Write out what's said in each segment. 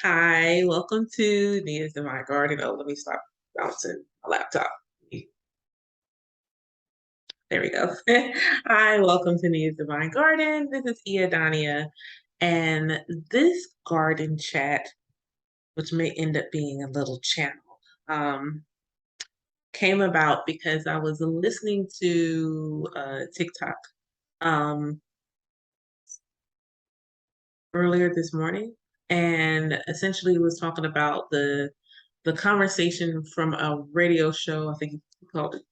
Hi, welcome to Nia's Divine Garden. Oh, let me stop bouncing my laptop. There we go. Hi, welcome to Nia's Divine Garden. This is Dania, and this garden chat, which may end up being a little channel, um, came about because I was listening to TikTok um, earlier this morning, and essentially was talking about the conversation from a radio show. I think he called it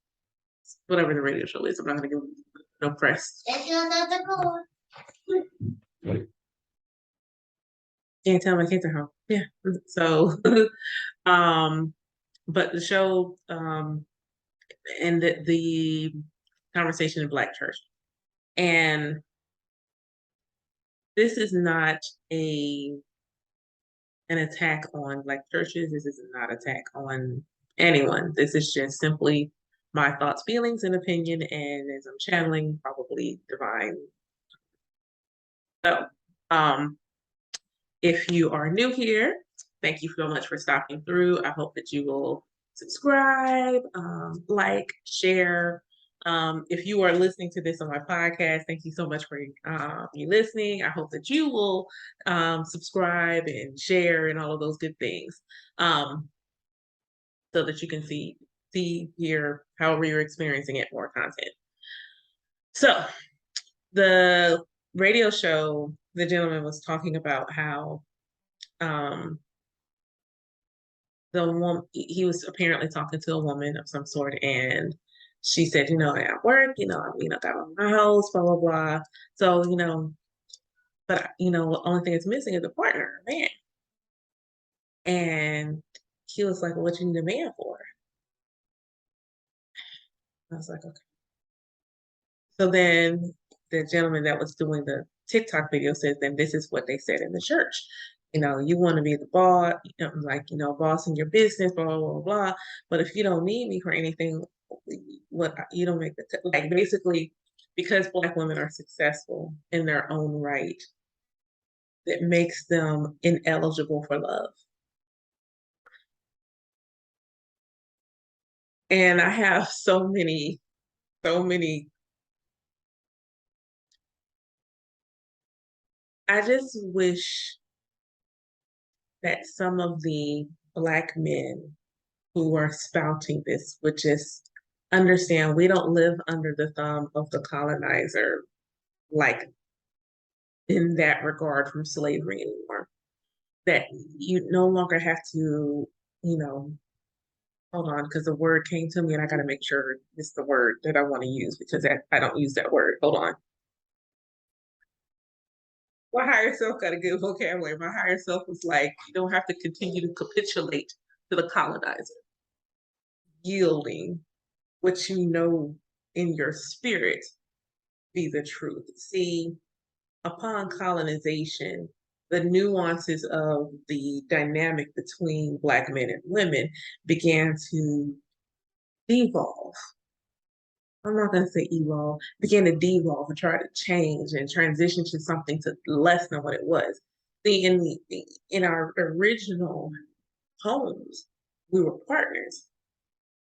whatever the radio show is. I'm not going to give no press. Can't tell my kids are home. Yeah. So, um, but the show and the conversation in Black church, and this is not a an attack on Black churches. This is not an attack on anyone. This is just simply my thoughts, feelings, and opinion. And as I'm channeling, probably divine. So, um, if you are new here, thank you so much for stopping through. I hope that you will subscribe, like, share. If you are listening to this on my podcast, thank you so much for you listening. I hope that you will subscribe and share and all of those good things, so that you can hear, however you're experiencing it, more content. So the radio show, the gentleman was talking about how um, the woman, he was apparently talking to a woman of some sort, and she said, at work, got my house, blah blah blah. So, but the only thing that's missing is a partner, a man. And he was like, well, what you need a man for? I was like, okay. So then the gentleman that was doing the TikTok video says, then this is what they said in the church. You want to be the boss, boss in your business, blah, blah, blah, blah. But if you don't need me for anything, what you don't make like basically because Black women are successful in their own right, that makes them ineligible for love. And I have so many. I just wish that some of the Black men who are spouting this would just understand we don't live under the thumb of the colonizer, like in that regard from slavery anymore. That you no longer have to, you know, hold on, because the word came to me and I got to make sure it's the word that I want to use because I don't use that word. Hold on. My higher self got a good vocabulary. My higher self was like, you don't have to continue to capitulate to the colonizer, yielding what you know in your spirit be the truth. See, upon colonization, the nuances of the dynamic between Black men and women began to devolve. I'm not going to say evolve, began to devolve and try to change and transition to something to less than what it was. See, in our original homes, we were partners.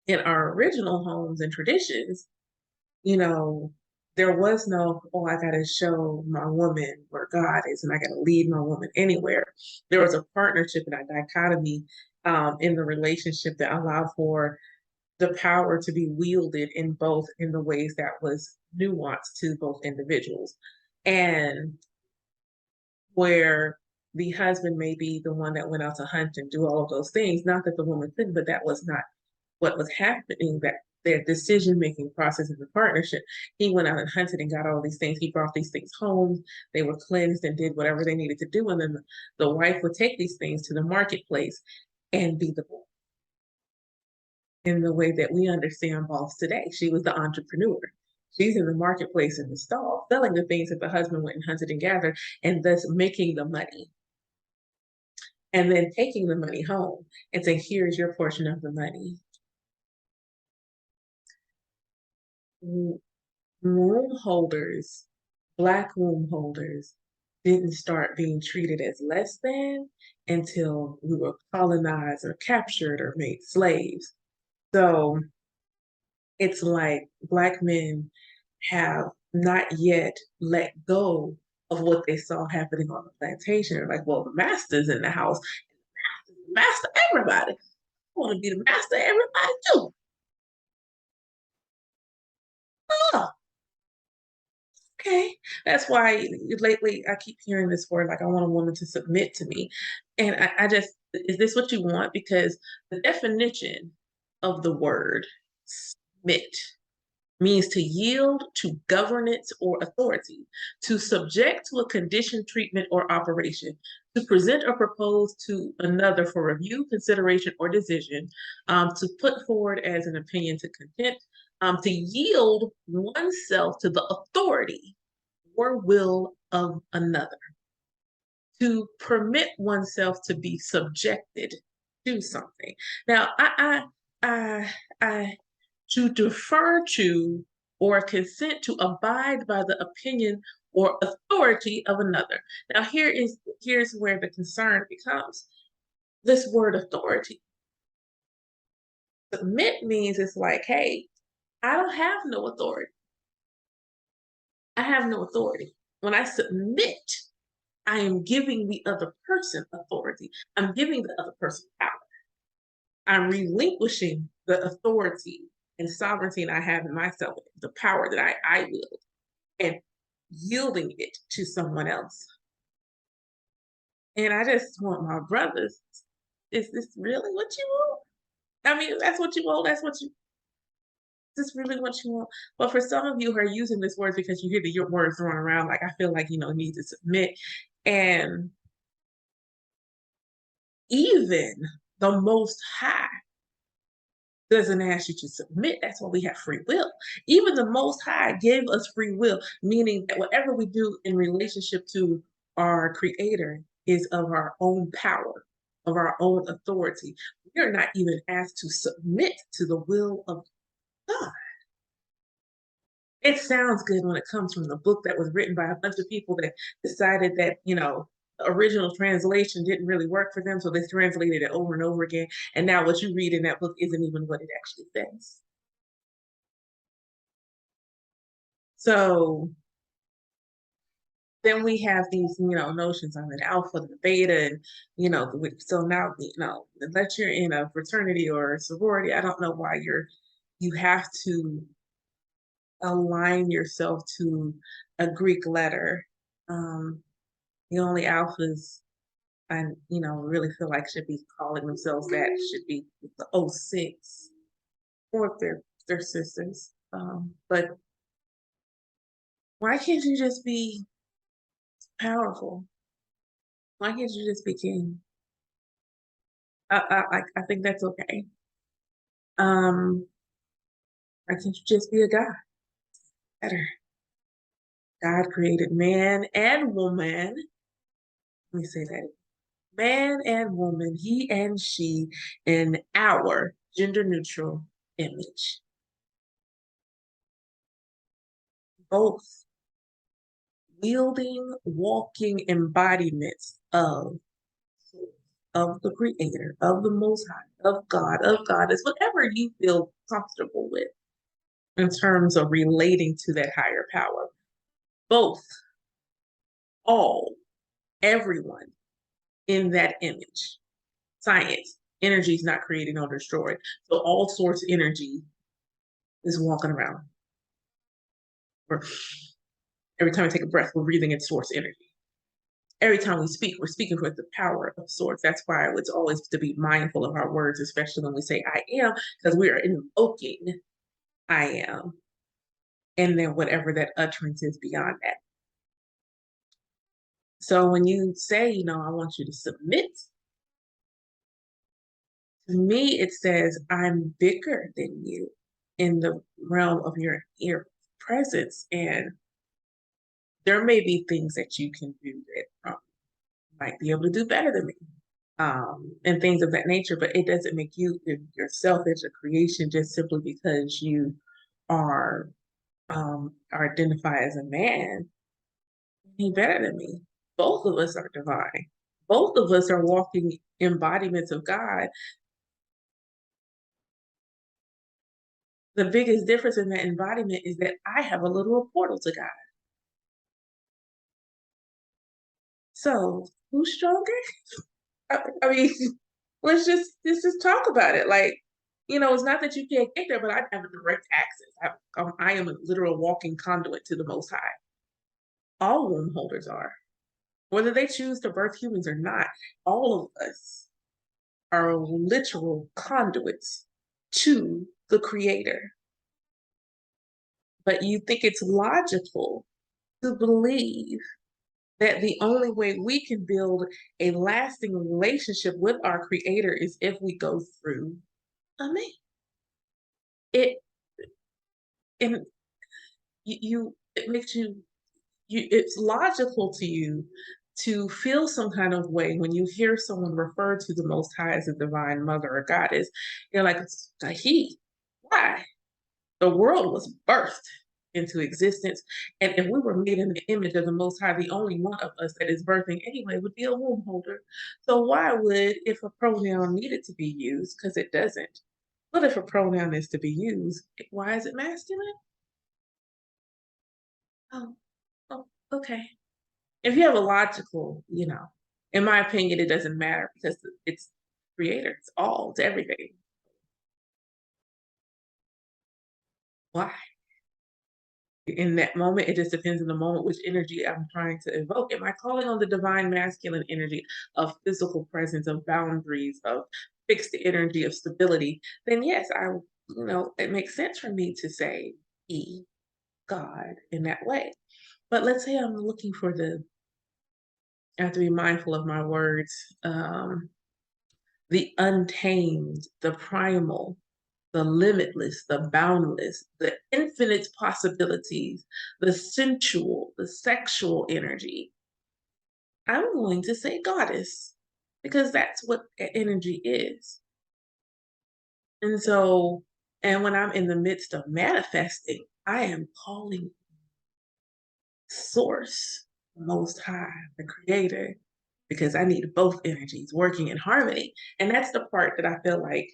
In our original homes and traditions, you know, there was no, oh, I got to show my woman where God is and I got to lead my woman anywhere. There was a partnership and a dichotomy in the relationship that allowed for the power to be wielded in the ways that was nuanced to both individuals. And where the husband may be the one that went out to hunt and do all of those things, not that the woman couldn't, but that was not what was happening, that their decision-making process in the partnership. He went out and hunted and got all these things. He brought these things home. They were cleansed and did whatever they needed to do. And then the wife would take these things to the marketplace and be the in the way that we understand boss today. She was the entrepreneur. She's in the marketplace in the stall, selling the things that the husband went and hunted and gathered, and thus making the money. And then taking the money home and saying, here's your portion of the money. Womb holders, Black womb holders, didn't start being treated as less than until we were colonized or captured or made slaves. So it's like Black men have not yet let go of what they saw happening on the plantation. They're like, well, the master's in the house, master everybody. I want to be the master of everybody too. Oh, okay. That's why lately I keep hearing this word, like I want a woman to submit to me. And I just, is this what you want? Because the definition of the word submit means to yield to governance or authority, to subject to a condition, treatment, or operation, to present or propose to another for review, consideration, or decision, to put forward as an opinion to content, to yield oneself to the authority or will of another, to permit oneself to be subjected to something. Now, I to defer to or consent to abide by the opinion or authority of another. Now, here's where the concern becomes. This word authority. Submit means it's like, hey, I don't have no authority. I have no authority. When I submit, I am giving the other person authority. I'm giving the other person power. I'm relinquishing the authority and sovereignty that I have in myself, the power that I wield, and yielding it to someone else. And I just want my brothers, is this really what you want? I mean, that's what you want. That's what you, is this really what you want? But for some of you who are using this word because you hear your words thrown around, like, I feel like, need to submit. And even the Most High doesn't ask you to submit. That's why we have free will. Even the Most High gave us free will, meaning that whatever we do in relationship to our Creator is of our own power, of our own authority. We are not even asked to submit to the will of God. It sounds good when it comes from the book that was written by a bunch of people that decided that, the original translation didn't really work for them, so they translated it over and over again. And now what you read in that book isn't even what it actually says. So then we have these, notions of an alpha and a beta, and so now, unless you're in a fraternity or a sorority, I don't know why you have to align yourself to a Greek letter. The only alphas I really feel like should be calling themselves that should be the O6 or their sisters. But why can't you just be powerful? Why can't you just be king? I think that's okay. Why can't you just be a God? Better. God created man and woman. Let me say that. Man and woman, he and she, in our gender neutral image. Both wielding, walking embodiments of the Creator, of the Most High, of Goddess, whatever you feel comfortable with in terms of relating to that higher power. Both, all, everyone in that image. Science, energy is not created nor destroyed. So all source energy is walking around. Every time we take a breath, we're breathing in source energy. Every time we speak, we're speaking with the power of source. That's why it's always to be mindful of our words, especially when we say I am, because we are invoking I am. And then whatever that utterance is beyond that. So when you say, I want you to submit, to me, it says, I'm bigger than you in the realm of your presence. And there may be things that you can do that might be able to do better than me. And things of that nature, but it doesn't make you yourself as a creation just simply because you are identify as a man any better than me. both of us are divine. Both of us are walking embodiments of God. The biggest difference in that embodiment is that I have a literal portal to God. So who's stronger? I mean, let's just talk about it. Like, it's not that you can't get there, but I have a direct access. I am a literal walking conduit to the Most High. All womb holders are, whether they choose to birth humans or not. All of us are literal conduits to the Creator. But you think it's logical to believe that the only way we can build a lasting relationship with our Creator is if we go through a man. It and it makes it's logical to you to feel some kind of way when you hear someone refer to the Most High as a divine mother or goddess. You're like, he, why? The world was birthed into existence. And if we were made in the image of the Most High, the only one of us that is birthing anyway would be a womb holder. So why would, if a pronoun needed to be used, because it doesn't, but if a pronoun is to be used, why is it masculine? Oh, oh, okay. If you have a logical, in my opinion, it doesn't matter because it's creator, it's all, it's everything. Why? In that moment, it just depends on the moment, which energy I'm trying to evoke. Am I calling on the divine masculine energy of physical presence, of boundaries, of fixed energy, of stability? Then yes, it makes sense for me to say God in that way. But let's say I'm looking for I have to be mindful of my words, the untamed, the primal, the limitless, the boundless, the infinite possibilities, the sensual, the sexual energy. I'm going to say goddess because that's what energy is. And so, and when I'm in the midst of manifesting, I am calling source, most high, the creator, because I need both energies working in harmony. And that's the part that I feel like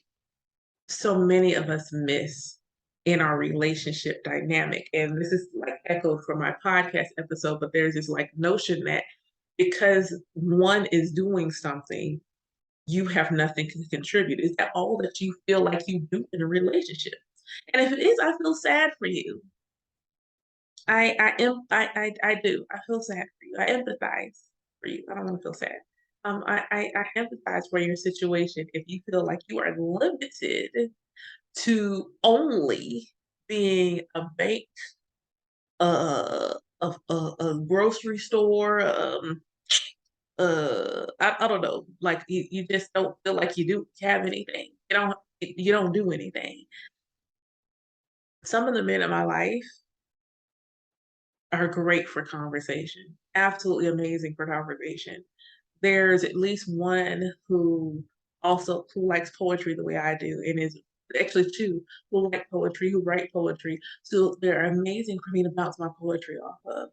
so many of us miss in our relationship dynamic. And this is like echoed from my podcast episode, but there's this like notion that because one is doing something, you have nothing to contribute. Is that all that you feel like you do in a relationship? And if it is, I feel sad for you. I do. I feel sad for you. I empathize for you. I don't want to feel sad. I empathize for your situation if you feel like you are limited to only being a bank, a grocery store, I don't know, like you just don't feel like you have anything. You don't do anything. Some of the men in my life are great for conversation, absolutely amazing for conversation. There's at least one who likes poetry the way I do, and is actually two who like poetry, who write poetry. So they're amazing for me to bounce my poetry off of.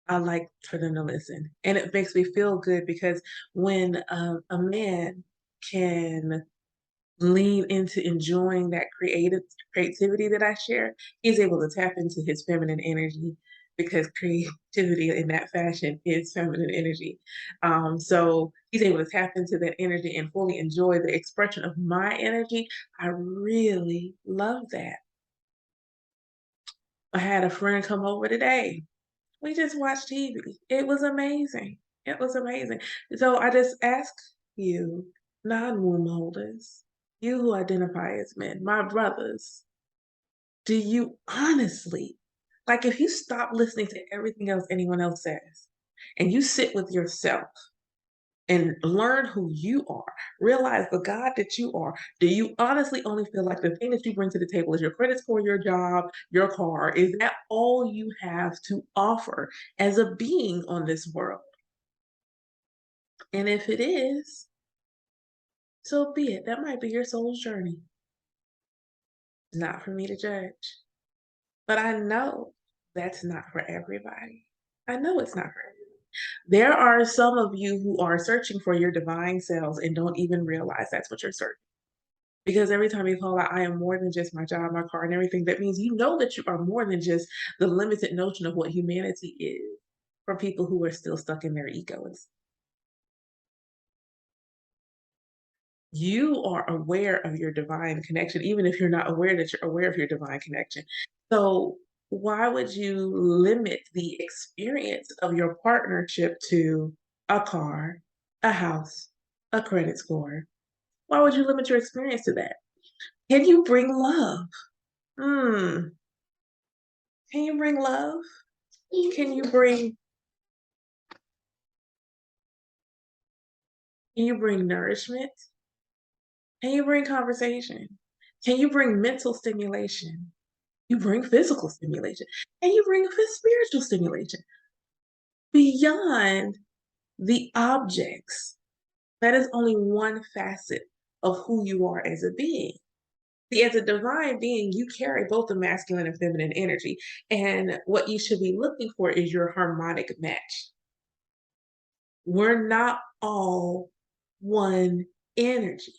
I like for them to listen, and it makes me feel good because when a man can lean into enjoying that creativity that I share, he's able to tap into his feminine energy because creativity in that fashion is feminine energy. So he's able to tap into that energy and fully enjoy the expression of my energy. I really love that. I had a friend come over today. We just watched TV. It was amazing. It was amazing. So I just ask you, non-womb holders, you who identify as men, my brothers, do you honestly, like if you stop listening to everything else anyone else says and you sit with yourself and learn who you are, realize the God that you are, do you honestly only feel like the thing that you bring to the table is your credit score, your job, your car? Is that all you have to offer as a being on this world? And if it is, so be it. That might be your soul's journey. Not for me to judge. But I know that's not for everybody. I know it's not for everybody. There are some of you who are searching for your divine selves and don't even realize that's what you're searching. Because every time you call out, I am more than just my job, my car, and everything, that means you know that you are more than just the limited notion of what humanity is for people who are still stuck in their egos. You are aware of your divine connection, even if you're not aware that you're aware of your divine connection. So, why would you limit the experience of your partnership to a car, a house, a credit score? Why would you limit your experience to that? Can you bring love? Hmm. Can you bring love? Can you bring nourishment? Can you bring conversation? Can you bring mental stimulation? You bring physical stimulation. And you bring spiritual stimulation beyond the objects. That is only one facet of who you are as a being. See, as a divine being, you carry both the masculine and feminine energy. And what you should be looking for is your harmonic match. We're not all one energy.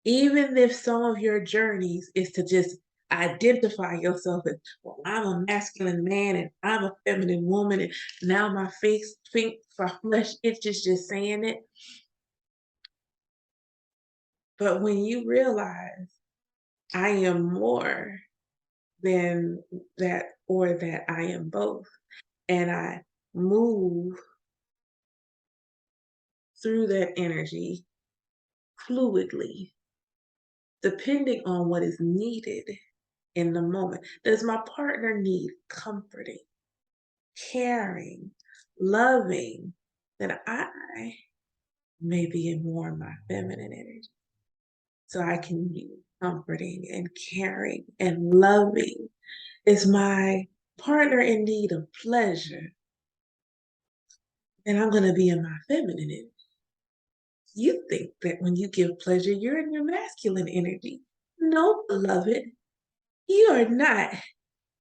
Even if some of your journeys is to just identify yourself as, well, I'm a masculine man and I'm a feminine woman, and now my flesh itches just saying it. But when you realize I am more than that, or that I am both, and I move through that energy fluidly, depending on what is needed in the moment. Does my partner need comforting, caring, loving? Then I may be in more of my feminine energy. So I can be comforting and caring and loving. Is my partner in need of pleasure? Then I'm going to be in my feminine energy. You think that when you give pleasure, you're in your masculine energy. No, beloved, you are not.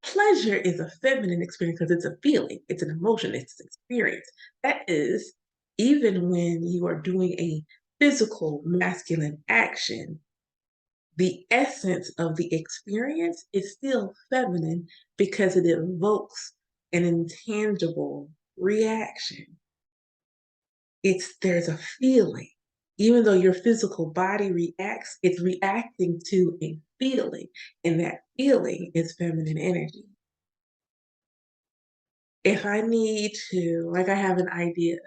Pleasure is a feminine experience because it's a feeling, it's an emotion, it's an experience. That is, even when you are doing a physical masculine action, the essence of the experience is still feminine because it evokes an intangible reaction. There's a feeling. Even though your physical body reacts, it's reacting to a feeling, and that feeling is feminine energy. If I need to, like, I have an idea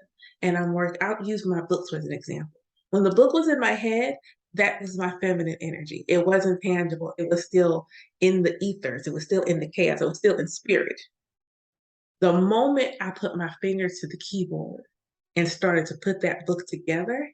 and I'll use my books as an example. When the book was in my head, that was my feminine energy. It wasn't tangible. It was still in the ethers. It was still in the chaos. It was still in spirit. The moment I put my fingers to the keyboard and started to put that book together,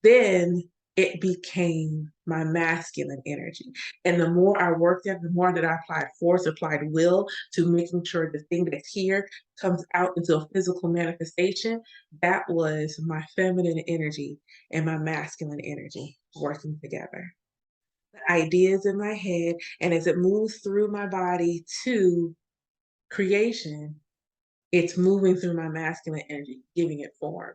then it became my masculine energy. And the more I worked at, the more that I applied force, applied will to making sure the thing that's here comes out into a physical manifestation. That was my feminine energy and my masculine energy working together. The ideas in my head, and as it moves through my body to creation, it's moving through my masculine energy, giving it form.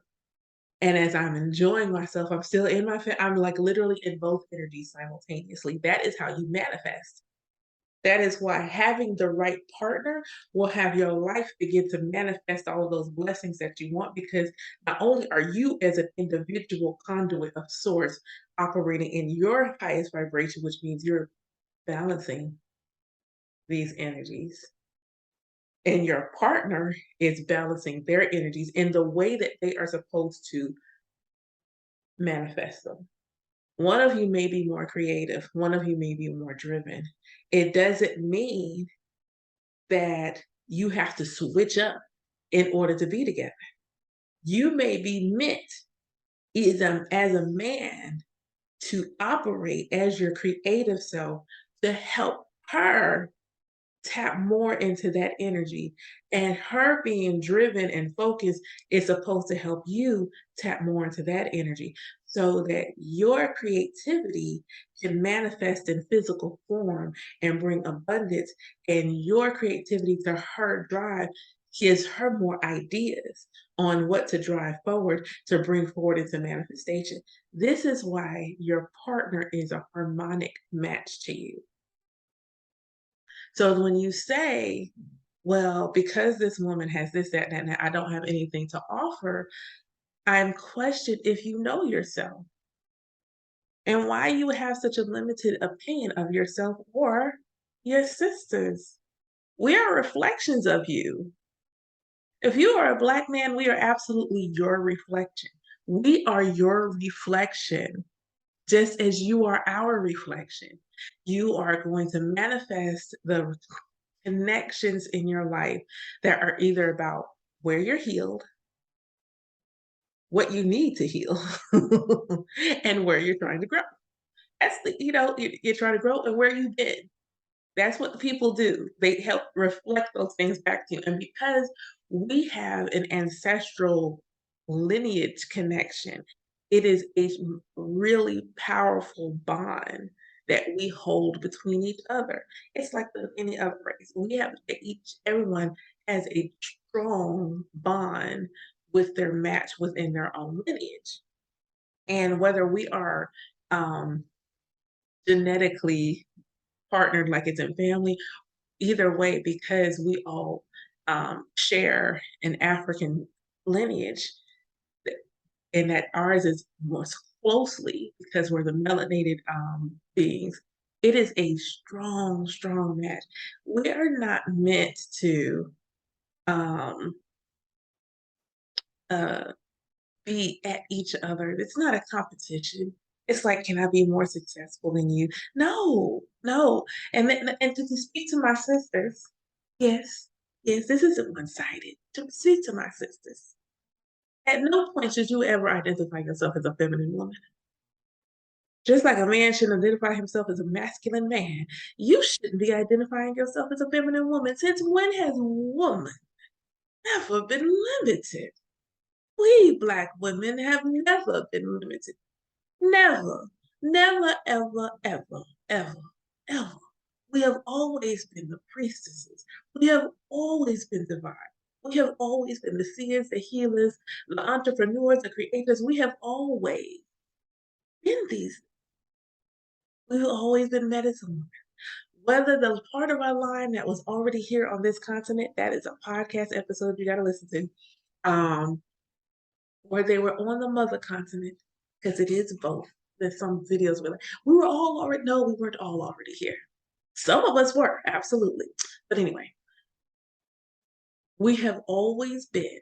And as I'm enjoying myself, I'm still in I'm like literally in both energies simultaneously. That is how you manifest. That is why having the right partner will have your life begin to manifest all of those blessings that you want, because not only are you as an individual conduit of source operating in your highest vibration, which means you're balancing these energies, and your partner is balancing their energies in the way that they are supposed to manifest them. One of you may be more creative, one of you may be more driven. It doesn't mean that you have to switch up in order to be together. You may be meant as a man to operate as your creative self to help her tap more into that energy. And her being driven and focused is supposed to help you tap more into that energy so that your creativity can manifest in physical form and bring abundance. And your creativity to her drive gives her more ideas on what to drive forward to bring forward into manifestation. This is why your partner is a harmonic match to you. So when you say, well, because this woman has this, that, and that, I don't have anything to offer, I'm questioned if you know yourself and why you would have such a limited opinion of yourself or your sisters. We are reflections of you. If you are a Black man, we are absolutely your reflection. We are your reflection, just as you are our reflection. You are going to manifest the connections in your life that are either about where you're healed, what you need to heal, and where you're trying to grow. That's the, you're trying to grow and where you've been. That's what the people do. They help reflect those things back to you. And because we have an ancestral lineage connection, it is a really powerful bond that we hold between each other. It's like any other race. Everyone has a strong bond with their match within their own lineage. And whether we are genetically partnered like it's in family, either way, because we all share an African lineage, and that ours is more closely because we're the melanated beings. It is a strong, strong match. We are not meant to um, uh, be at each other. It's not a competition. It's like, can I be more successful than you? No, no. And to speak to my sisters, yes, yes, this isn't one-sided. To speak to my sisters. At no point should you ever identify yourself as a feminine woman. Just like a man shouldn't identify himself as a masculine man, you shouldn't be identifying yourself as a feminine woman. Since when has woman never been limited? We Black women have never been limited. Never, never, ever, ever, ever, ever. We have always been the priestesses. We have always been divine. We have always been the seers, the healers, the entrepreneurs, the creators. We have always been these. We've always been medicine. Whether the part of our line that was already here on this continent, that is a podcast episode you got to listen to, or they were on the mother continent, because it is both. There's some videos where like, we were all already, no, we weren't all already here. Some of us were, absolutely. But anyway, we have always been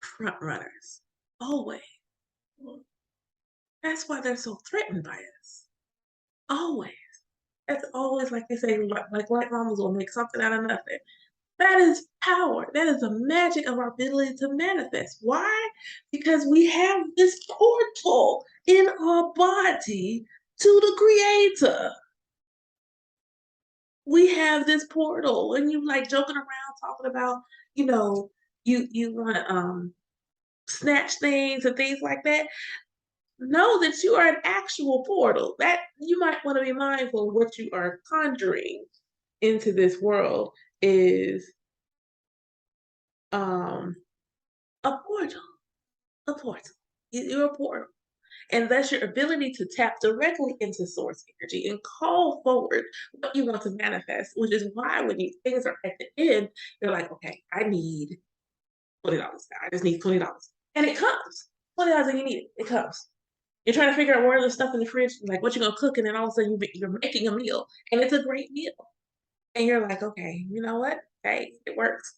front runners. Always. That's why they're so threatened by us. Always. That's always, like they say, like white mamas will make something out of nothing. That is power. That is the magic of our ability to manifest. Why? Because we have this portal in our body to the Creator. We have this portal, and you like joking around talking about, you want to snatch things and things like that. Know that you are an actual portal. That you might want to be mindful of what you are conjuring into this world is a portal. A portal. You're a portal. And that's your ability to tap directly into source energy and call forward what you want to manifest, which is why when things are at the end, you're like, okay, I need $20. I just need $20. And it comes. $20 and you need it. It comes. You're trying to figure out where the stuff in the fridge, like what you're gonna cook, and then all of a sudden you're making a meal, and it's a great meal. And you're like, okay, you know what? Hey, it works.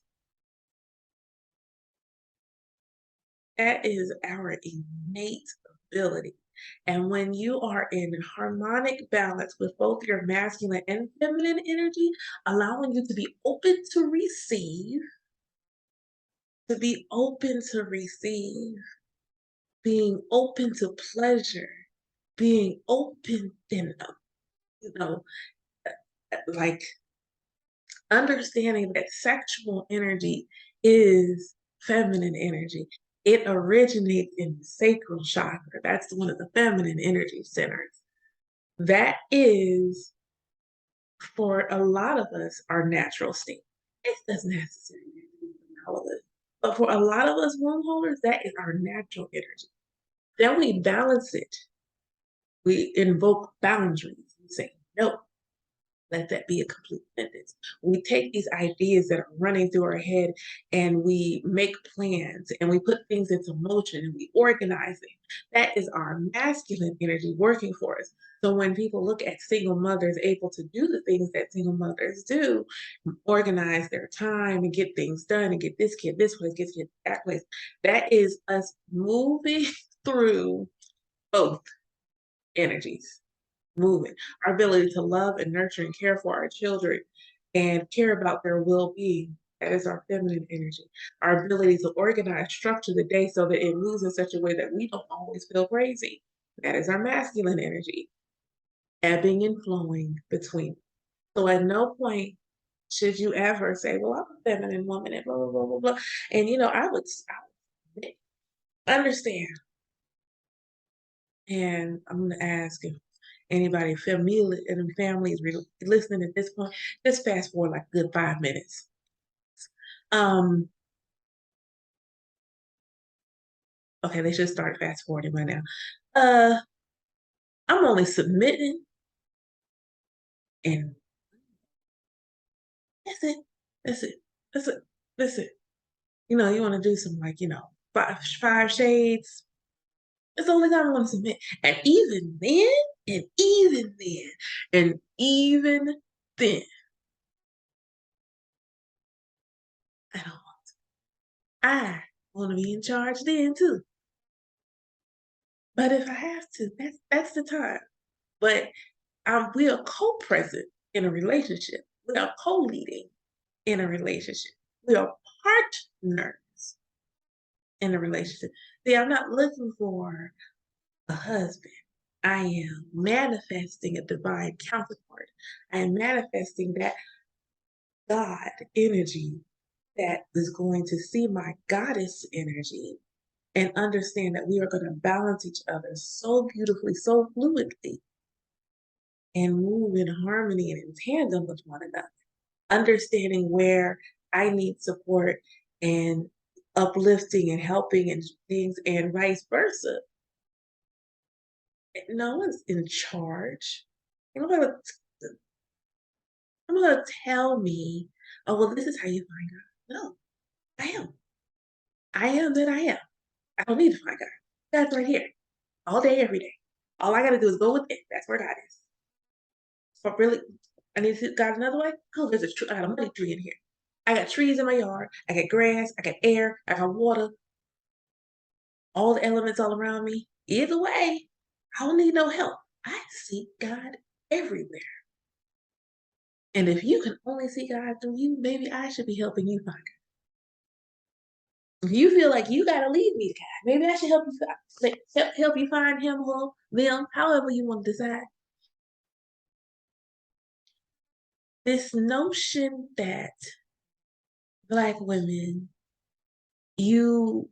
That is our innate ability. And when you are in harmonic balance with both your masculine and feminine energy, allowing you to be open to receive, being open to pleasure, being open and, like understanding that sexual energy is feminine energy. It originates in the sacral chakra. That's one of the feminine energy centers. That is, for a lot of us, our natural state. It doesn't necessarily have to be for all of us. But for a lot of us womb holders, that is our natural energy. Then we balance it. We invoke boundaries. We say, no, let that be a complete sentence. We take these ideas that are running through our head and we make plans and we put things into motion and we organize it. That is our masculine energy working for us. So when people look at single mothers able to do the things that single mothers do, organize their time and get things done and get this kid this place, get this kid that place, that is us moving through both energies moving, our ability to love and nurture and care for our children and care about their well-being. That is our feminine energy. Our ability to organize, structure the day so that it moves in such a way that we don't always feel crazy. That is our masculine energy, ebbing and flowing between. So at no point should you ever say, well, I'm a feminine woman and blah, blah, blah, blah, blah. And, I would understand. And I'm going to ask if anybody family and families listening at this point, just fast forward like a good 5 minutes. Um, okay, they should start fast forwarding right now. I'm only submitting, and that's it. That's it. That's it. That's it. You want to do some like, five shades. It's the only time I want to submit. And even then, and even then, and even then, I don't want to. I want to be in charge then too. But if I have to, that's the time. But we are co-present in a relationship. We are co-leading in a relationship. We are partners in a relationship. See, I'm not looking for a husband. I am manifesting a divine counterpart. I am manifesting that God energy that is going to see my goddess energy and understand that we are going to balance each other so beautifully, so fluidly, and move in harmony and in tandem with one another, understanding where I need support and uplifting and helping and things and vice versa. No one's in charge. I'm gonna, I'm gonna tell me, oh, well, this is how you find God. No, I am. I am that I am. I don't need to find God. God's right here all day, every day. All I got to do is go with it. That's where God is. But really, I need to see God another way. Oh, there's a tree. I got a money tree in here. I got trees in my yard. I got grass. I got air. I got water. All the elements all around me. Either way, I don't need no help. I seek God everywhere. And if you can only see God through you, maybe I should be helping you find God. If you feel like you got to lead me to God, maybe I should help you find Him or them, however you want to decide. This notion that Black women, you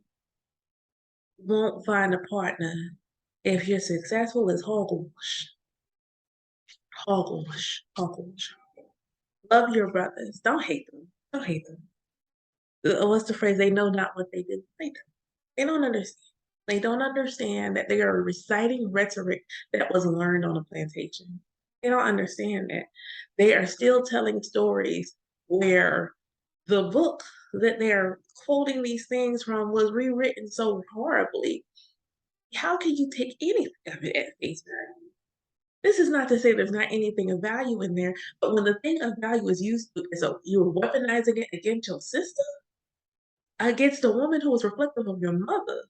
won't find a partner if you're successful is hogwash. Hogwash. Hogwash. Love your brothers. Don't hate them. Don't hate them. What's the phrase? They know not what they do. They don't understand. They don't understand that they are reciting rhetoric that was learned on a plantation. They don't understand that. They are still telling stories where the book that they're quoting these things from was rewritten so horribly. How can you take anything of it at face value? This is not to say there's not anything of value in there, but when the thing of value is used, so you're weaponizing it against your sister, against the woman who is reflective of your mother,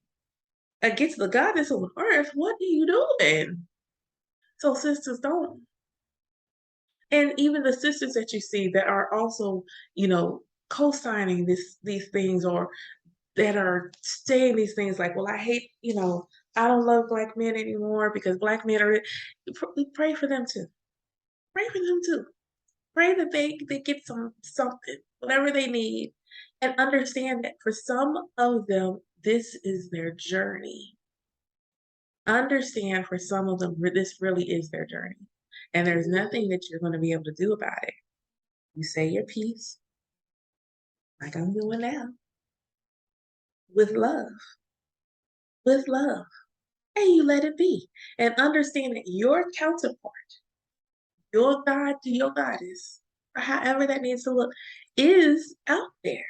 against the goddess on earth, what are you doing? So sisters don't. And even the sisters that you see that are also, co-signing these things or that are saying these things like, well, I hate, I don't love Black men anymore because Black men are, pray for them too. Pray for them too. Pray that they get something, whatever they need, and understand that for some of them, this is their journey. Understand for some of them, this really is their journey. And there's nothing that you're going to be able to do about it. You say your piece, like I'm doing now, with love, with love. And you let it be. And understand that your counterpart, your God to your goddess, or however that needs to look, is out there.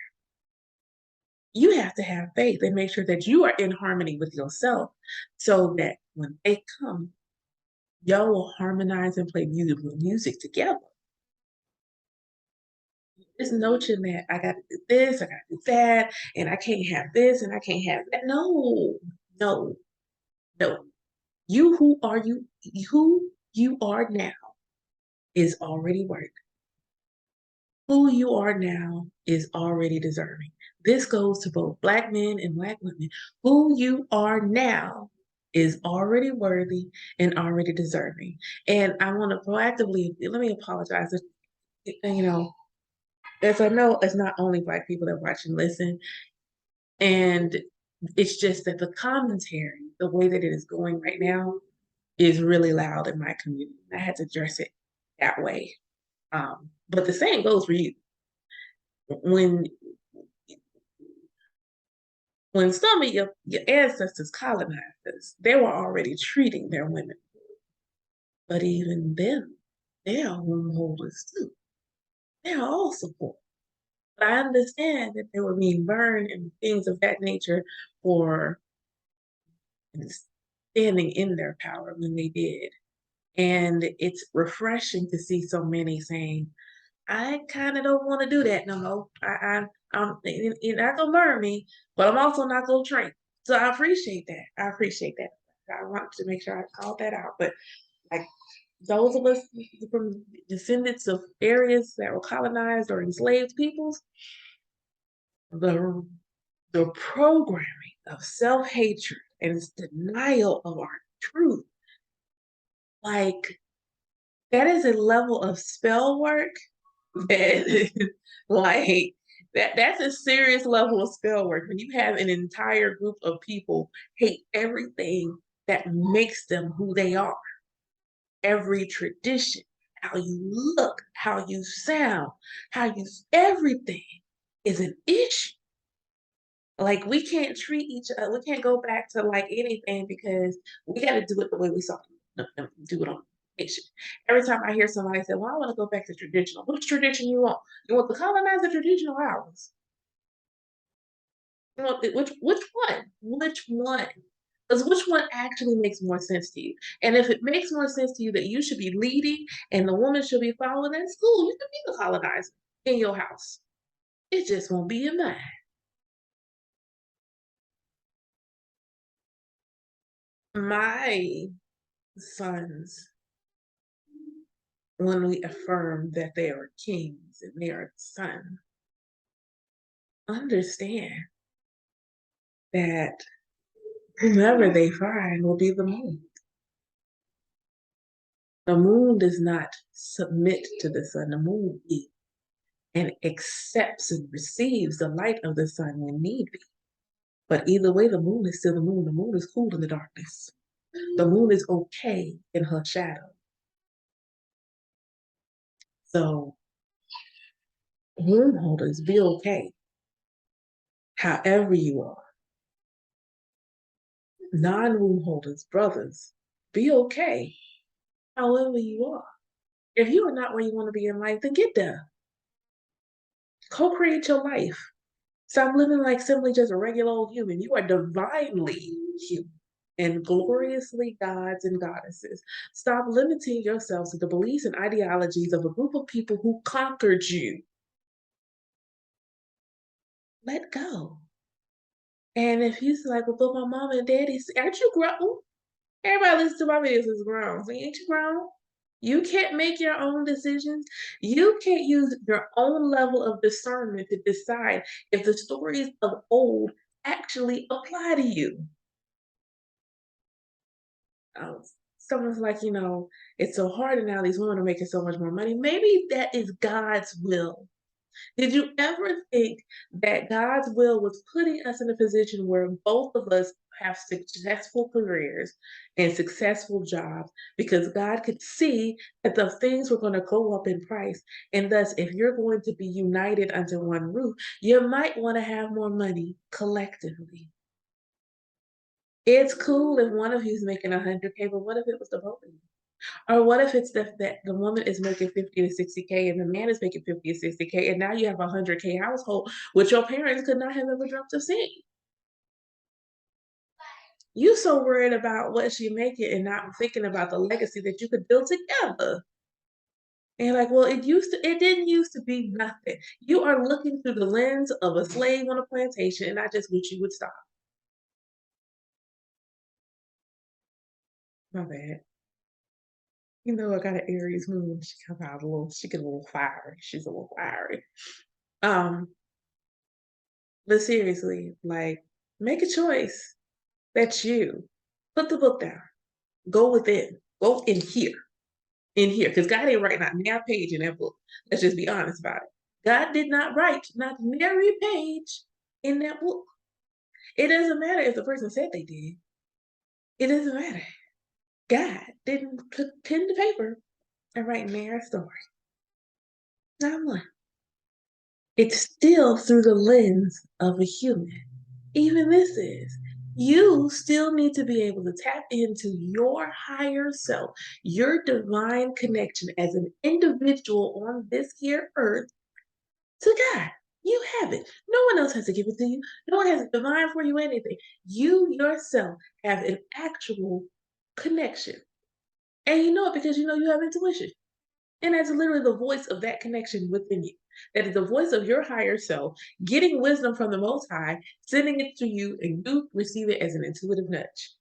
You have to have faith and make sure that you are in harmony with yourself so that when they come, y'all will harmonize and play music together. This notion that I got to do this, I got to do that, and I can't have this and I can't have that. No, no, no. You who you are now is already work. Who you are now is already deserving. This goes to both Black men and Black women. Who you are now is already worthy and already deserving. And I want to proactively, let me apologize. You know, as I know, it's not only Black people that watch and listen. And it's just that the commentary, the way that it is going right now, is really loud in my community. I had to address it that way. But the same goes for you. When some of your ancestors colonized us, they were already treating their women. But even them, they are womb holders too. They are also poor. But I understand that they were being burned and things of that nature for standing in their power when they did. And it's refreshing to see so many saying, I kind of don't want to do that no more. You're not gonna burn me, but I'm also not gonna train. So I appreciate that. I appreciate that. I want to make sure I called that out. But like those of us from descendants of areas that were colonized or enslaved peoples, the the programming of self-hatred and denial of our truth, like that is a level of spell work that like that's a serious level of spell work when you have an entire group of people hate everything that makes them who they are. Every tradition, how you look, how you sound, how you everything is an issue. Like we can't treat each other, we can't go back to like anything because we got to do it the way we saw them do it on nation. Every time I hear somebody say, "Well, I want to go back to traditional," which tradition you want? You want the colonizer tradition or ours? You want which one? Which one? Because which one actually makes more sense to you? And if it makes more sense to you that you should be leading and the woman should be following, that's cool. You can be the colonizer in your house. It just won't be in mine. My sons, when we affirm that they are kings and they are sons, understand that whomever they find will be the moon. The moon does not submit to the sun. The moon is and accepts and receives the light of the sun when need be. But either way, the moon is still the moon. The moon is cool in the darkness. The moon is okay in her shadow. So womb holders, be okay. However you are. Non-womb holders, brothers, be okay. However you are. If you are not where you want to be in life, then get there. Co-create your life. Stop living like simply just a regular old human. You are divinely human and gloriously gods and goddesses. Stop limiting yourselves to the beliefs and ideologies of a group of people who conquered you. Let go. And if you like, well, but my mom and daddy, aren't you grown? Everybody listens to my videos is grown. So ain't you grown? You can't make your own decisions. You can't use your own level of discernment to decide if the stories of old actually apply to you. Someone's like, it's so hard and now these women are making so much more money. Maybe that is God's will. Did you ever think that God's will was putting us in a position where both of us have successful careers and successful jobs because God could see that the things were going to go up in price? And thus, if you're going to be united under one roof, you might want to have more money collectively. It's cool if one of you's making 100K, but what if it was the both of you? Or what if it's that the woman is making 50 to 60K and the man is making 50 to 60K, and now you have a 100K household, which your parents could not have ever dreamt of seeing? You so worried about what she making and not thinking about the legacy that you could build together. And like, well, it didn't used to be nothing. You are looking through the lens of a slave on a plantation, and I just wish you would stop. My bad. You know, I got an Aries moon. She comes out she get a little fiery. She's a little fiery. Um, but seriously, like, make a choice. That's you. Put the book down. Go within. Go in here. In here. Because God ain't writing not a page in that book. Let's just be honest about it. God did not write not nary page in that book. It doesn't matter if the person said they did. It doesn't matter. God didn't put pen to paper and write nary a story. Not one. It's still through the lens of a human. Even this is. You still need to be able to tap into your higher self, your divine connection as an individual on this here earth to God. You have it. No one else has to give it to you. No one has to divine for you anything. You yourself have an actual connection. And you know it because you know you have intuition. And that's literally the voice of that connection within you. That is the voice of your higher self, getting wisdom from the Most High, sending it to you, and you receive it as an intuitive nudge.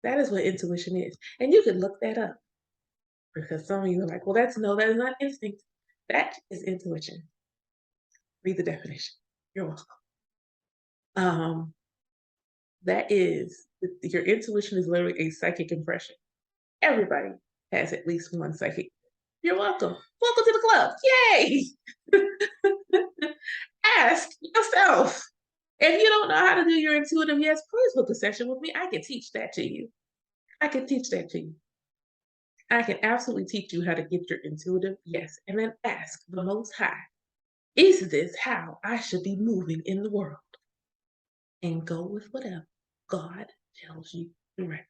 That is what intuition is. And you can look that up because some of you are like, well, that is not instinct. That is intuition. Read the definition. You're welcome. That is, your intuition is literally a psychic impression. Everybody has at least one psychic. You're welcome. Welcome to the club. Yay! Ask yourself. If you don't know how to do your intuitive yes, please book a session with me. I can teach that to you. I can teach that to you. I can absolutely teach you how to get your intuitive yes, and then ask the Most High, is this how I should be moving in the world? And go with whatever God tells you directly.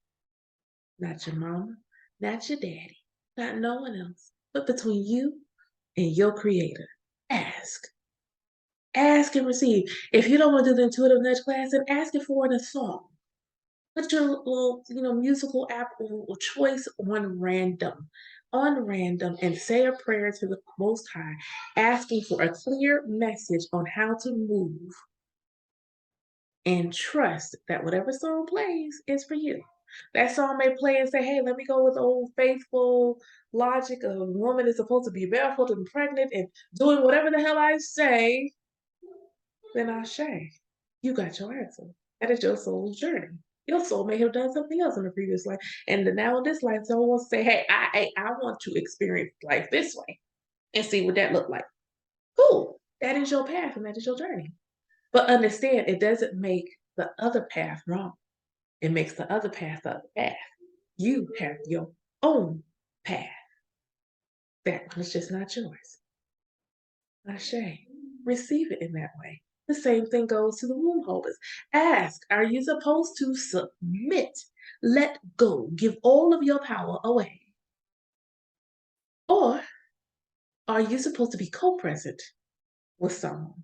Not your mama, not your daddy, not no one else, but between you and your creator. Ask. Ask and receive. If you don't want to do the intuitive nudge class, then ask it for in a song. Put your little, musical app or choice on random, and say a prayer to the Most High, asking for a clear message on how to move, and trust that whatever song plays is for you. That song may play and say, hey, let me go with old faithful logic of a woman is supposed to be barefoot and pregnant and doing whatever the hell I say. Then I say, you got your answer. That is your soul's journey. Your soul may have done something else in a previous life. And now in this life, someone will say, hey, I want to experience life this way and see what that looked like. Cool. That is your path and that is your journey. But understand, it doesn't make the other path wrong. It makes the other path the other path. You have your own path. That one is just not yours. Ashe. Receive it in that way. The same thing goes to the womb holders. Ask, are you supposed to submit, let go, give all of your power away? Or are you supposed to be co-present with someone?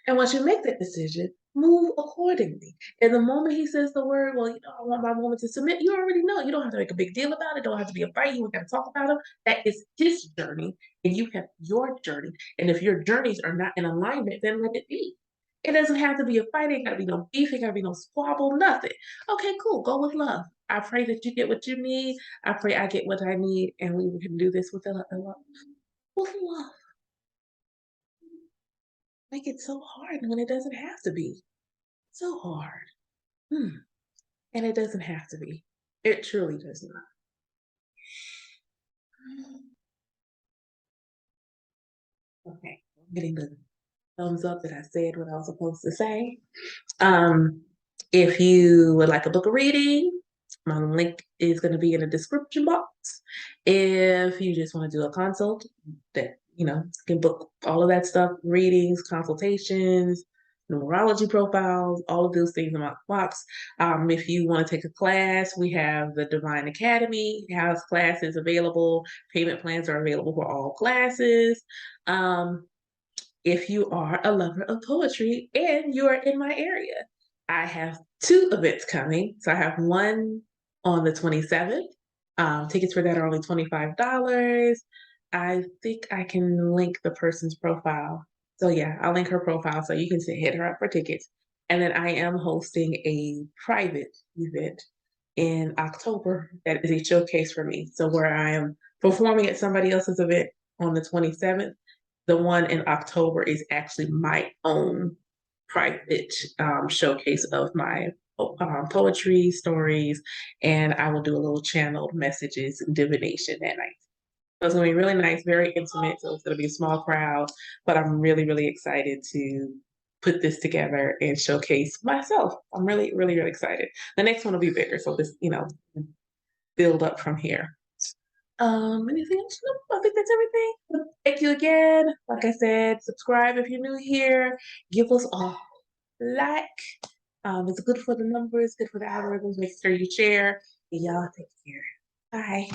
And once you make that decision, move accordingly. And the moment he says the word, well, I want my woman to submit, you already know. You don't have to make a big deal about it. Don't have to be a fight. You don't have to talk about it. That is his journey, and you have your journey. And if your journeys are not in alignment, then let it be. It doesn't have to be a fight. It ain't got to be no beef. It got to be no squabble, nothing. Okay, cool. Go with love. I pray that you get what you need. I pray I get what I need, and we can do this with love. With love. Make it so hard when it doesn't have to be. So hard. And it doesn't have to be. It truly does not. Okay, getting the thumbs up that I said what I was supposed to say. Um, if you would like a book of reading, my link is going to be in the description box. If you just want to do a consult, that you can book all of that stuff, readings, consultations, numerology profiles, all of those things in my box. If you want to take a class, we have the Divine Academy has classes available. Payment plans are available for all classes. If you are a lover of poetry and you are in my area, I have two events coming. So I have one on the 27th. Tickets for that are only $25. I think I can link the person's profile. So yeah, I'll link her profile so you can hit her up for tickets. And then I am hosting a private event in October that is a showcase for me. So where I am performing at somebody else's event on the 27th, the one in October is actually my own private showcase of my poetry, stories, and I will do a little channeled messages and divination that night. So it's gonna be really nice, very intimate. So it's gonna be a small crowd, but I'm really, really excited to put this together and showcase myself. I'm really, really, really excited. The next one will be bigger, so this, build up from here. Anything else? Nope, I think that's everything. Thank you again. Like I said, subscribe if you're new here. Give us a like. It's good for the numbers, good for the algorithms. Make sure you share. And y'all take care. Bye.